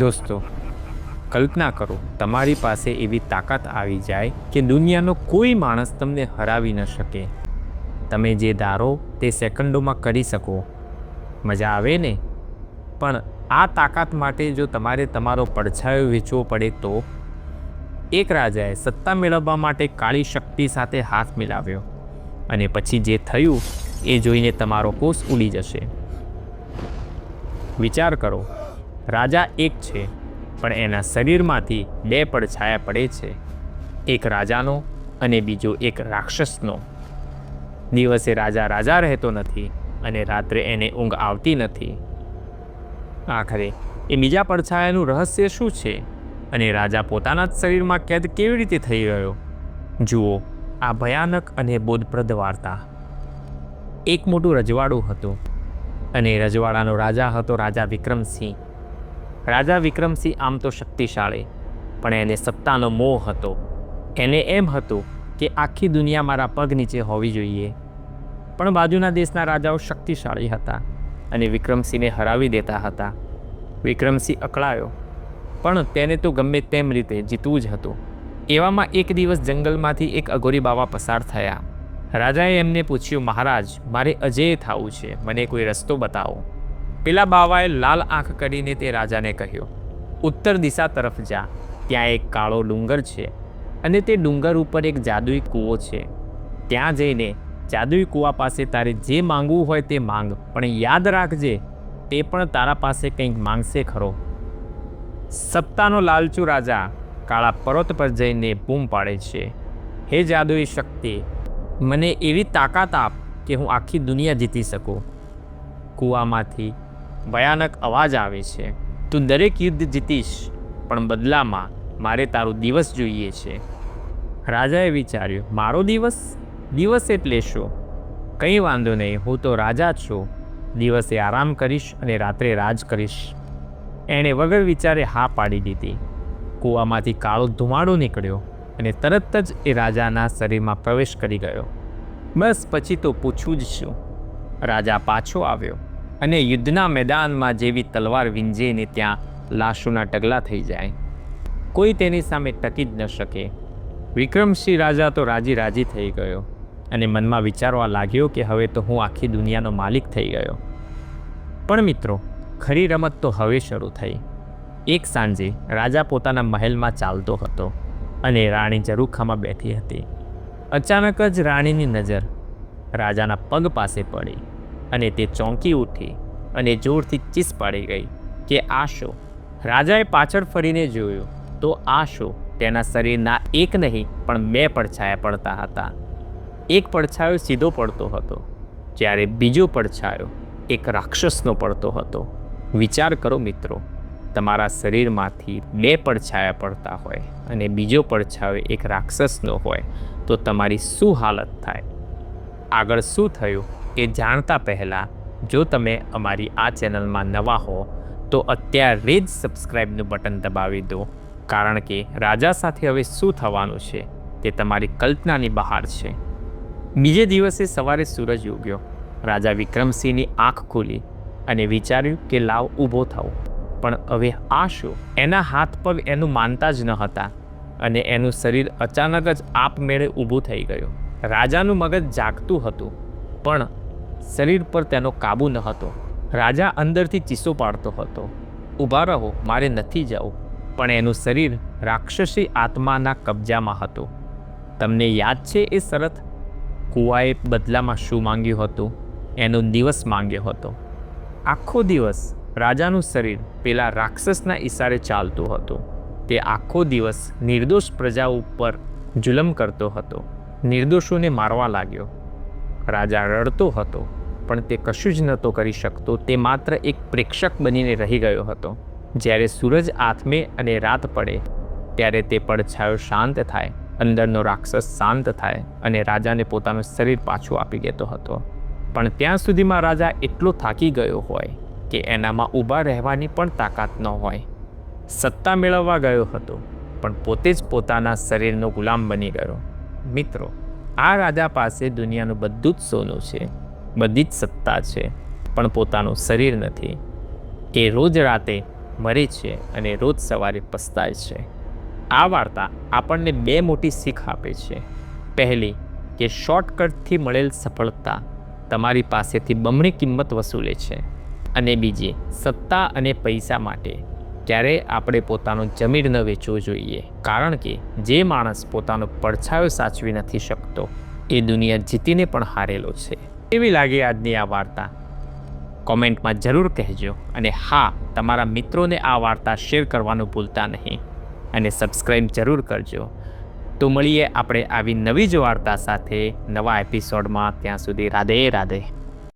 દોસ્તો, કલ્પના કરો તમારી પાસે એવી તાકાત આવી જાય કે દુનિયાનો કોઈ માણસ તમને હરાવી ન શકે. તમે જે ધારો તે સેકન્ડોમાં કરી શકો. મજા આવે ને? પણ આ તાકાત માટે જો તમારે તમારો પડછાયો વેચવો પડે તો? એક રાજાએ સત્તા મેળવવા માટે કાળી શક્તિ સાથે હાથ મિલાવ્યો અને પછી જે થયું એ જોઈને તમારો હોશ ઉડી જશે. વિચાર કરો, રાજા એક છે પણ એના શરીરમાંથી બે પડછાયા પડે છે, એક રાજાનો અને બીજો એક રાક્ષસનો. દિવસે રાજા રાજા રહેતો નથી અને રાત્રે એને ઊંઘ આવતી નથી. આખરે એ બીજા પડછાયાનું રહસ્ય શું છે અને રાજા પોતાના જ શરીરમાં કેદ કેવી રીતે થઈ ગયો? જુઓ આ ભયાનક અને બોધપ્રદ વાર્તા. એક મોટું રજવાડું હતું અને રજવાડાનો રાજા હતો રાજા વિક્રમસિંહ. રાજા વિક્રમસિંહ આમ તો શક્તિશાળી, પણ એને સત્તાનો મોહ હતો. એને એમ હતું કે આખી દુનિયા મારા પગ નીચે હોવી જોઈએ. પણ બાજુના દેશના રાજાઓ શક્તિશાળી હતા અને વિક્રમસિંહને હરાવી દેતા હતા. વિક્રમસિંહ અકળાયો, પણ તેને તો ગમે તેમ રીતે જીતવું જ હતું. એવામાં એક દિવસ જંગલમાંથી એક અઘોરી બાવા પસાર થયા. રાજાએ એમને પૂછ્યું, મહારાજ, મારે અજેય થવું છે, મને કોઈ રસ્તો બતાવો. પેલા બાવાએ લાલ આંખ કરીને તે રાજાને કહ્યું, ઉત્તર દિશા તરફ જા, ત્યાં એક કાળો ડુંગર છે અને તે ડુંગર ઉપર એક જાદુઈ કૂવો છે. ત્યાં જઈને જાદુઈ કૂવા પાસે તારે જે માંગવું હોય તે માંગ, પણ યાદ રાખજે તે પણ તારા પાસે કંઈક માંગશે ખરો. સત્તાનો લાલચુ રાજા કાળા પર્વત પર જઈને બૂમ પાડે છે, હે જાદુઈ શક્તિ, મને એવી તાકાત આપ કે હું આખી દુનિયા જીતી શકું. કૂવામાંથી ભયાનક અવાજ આવે છે, તું દરેક યુદ્ધ જીતીશ, પણ બદલામાં મારે તારો દિવસ જોઈએ છે. રાજાએ વિચાર્યું, મારો દિવસ? દિવસ એટલે શું? કંઈ વાંધો નહીં, હું તો રાજા છું. દિવસે આરામ કરીશ અને રાત્રે રાજ કરીશ. એણે વગર વિચારે હા પાડી દીધી. કૂવામાંથી કાળો ધુમાડો નીકળ્યો અને તરત જ એ રાજાના શરીરમાં પ્રવેશ કરી ગયો. બસ પછી તો પૂછવું જ શું. રાજા પાછો આવ્યો અને યુદ્ધના મેદાનમાં જેવી તલવાર વીંજેને ત્યાં લાશોના ઢગલા થઈ જાય. કોઈ તેની સામે ટકી જ ન શકે. વિક્રમસિંહ રાજા તો રાજી થઈ ગયો અને મનમાં વિચારવા લાગ્યો કે હવે તો હું આખી દુનિયાનો માલિક થઈ ગયો. પણ મિત્રો, ખરી રમત તો હવે શરૂ થઈ. એક સાંજે રાજા પોતાના મહેલમાં ચાલતો હતો અને રાણી ઝરૂખામાં બેઠી હતી. અચાનક જ રાણીની નજર રાજાના પગ પાસે પડી અને તે ચોંકી ઉઠી અને જોરથી ચીસ પાડી ગઈ કે આ શું? રાજાએ પાછળ ફરીને જોયું તો આ શું? તેના શરીરના એક નહીં પણ બે પડછાયા પડતા હતા. એક પડછાયો સીધો પડતો હતો, જ્યારે બીજો પડછાયો એક રાક્ષસનો પડતો હતો. વિચાર કરો મિત્રો, તમારા શરીરમાંથી બે પડછાયા પડતા હોય અને બીજો પડછાયો એક રાક્ષસનો હોય તો તમારી શું હાલત થાય? આગળ શું થયું એ જાણતા પહેલાં જો તમે અમારી આ ચેનલમાં નવા હો તો અત્યારે જ સબસ્ક્રાઈબનું બટન દબાવી દો, કારણ કે રાજા સાથે હવે શું થવાનું છે તે તમારી કલ્પનાની બહાર છે. બીજે દિવસે સવારે સૂરજ ઉગ્યો. રાજા વિક્રમસિંહની આંખ ખુલી અને વિચાર્યું કે લાવ ઊભો થાવ. પણ હવે આ શું? એના હાથ પગ એનું માનતા જ ન હતા અને એનું શરીર અચાનક જ આપમેળે ઊભું થઈ ગયું. રાજાનું મગજ જાગતું હતું પણ શરીર પર તેનો કાબુ ન હતો. રાજા અંદરથી ચીસો પાડતો હતો, ઊભા રહો, મારે નથી જવું. પણ એનું શરીર રાક્ષસી આત્માના કબજામાં હતું. તમને યાદ છે એ શરત? કુવાએ બદલામાં શું માંગ્યું હતું? એનો દિવસ માંગ્યો હતો. આખો દિવસ રાજાનું શરીર પેલા રાક્ષસના ઈશારે ચાલતું હતું. તે આખો દિવસ નિર્દોષ પ્રજા ઉપર જુલમ કરતો હતો, નિર્દોષોને મારવા લાગ્યો. રાજા રડતો હતો પણ તે કશું જ નહોતો કરી શકતો. તે માત્ર એક પ્રેક્ષક બનીને રહી ગયો હતો. જ્યારે સૂરજ આથમે અને રાત પડે ત્યારે તે પડછાયો શાંત થાય, અંદરનો રાક્ષસ શાંત થાય અને રાજાને પોતાનું શરીર પાછું આપી દેતો હતો. પણ ત્યાં સુધીમાં રાજા એટલો થાકી ગયો હોય કે એનામાં ઊભા રહેવાની પણ તાકાત ન હોય. સત્તા મેળવવા ગયો હતો પણ પોતે જ પોતાના શરીરનો ગુલામ બની ગયો. મિત્રો, આ રાજા પાસે દુનિયાનું બધું જ સોનું છે, બધી જ સત્તા છે, પણ પોતાનું શરીર નથી. એ રોજ રાતે મરે છે અને રોજ સવારે પસ્તાય છે. આ વાર્તા આપણને બે મોટી શીખ આપે છે. પહેલી, કે શોર્ટકટથી મળેલ સફળતા તમારી પાસેથી બમણી કિંમત વસૂલે છે. અને બીજી, સત્તા અને પૈસા માટે ક્યારેય આપણે પોતાનો જમીર ન વેચવો જોઈએ, કારણ કે જે માણસ પોતાનો પડછાયો સાચવી નથી શકતો એ દુનિયા જીતીને પણ હારેલો છે. કેવી લાગી આજની આ વાર્તા? કોમેન્ટમાં જરૂર કહેજો. અને હા, તમારા મિત્રોને આ વાર્તા શેર કરવાનું ભૂલતા નહીં અને સબસ્ક્રાઈબ જરૂર કરજો. તો મળીએ આપણે આવી નવી જ વાર્તા સાથે નવા એપિસોડમાં. ત્યાં સુધી રાધે રાધે.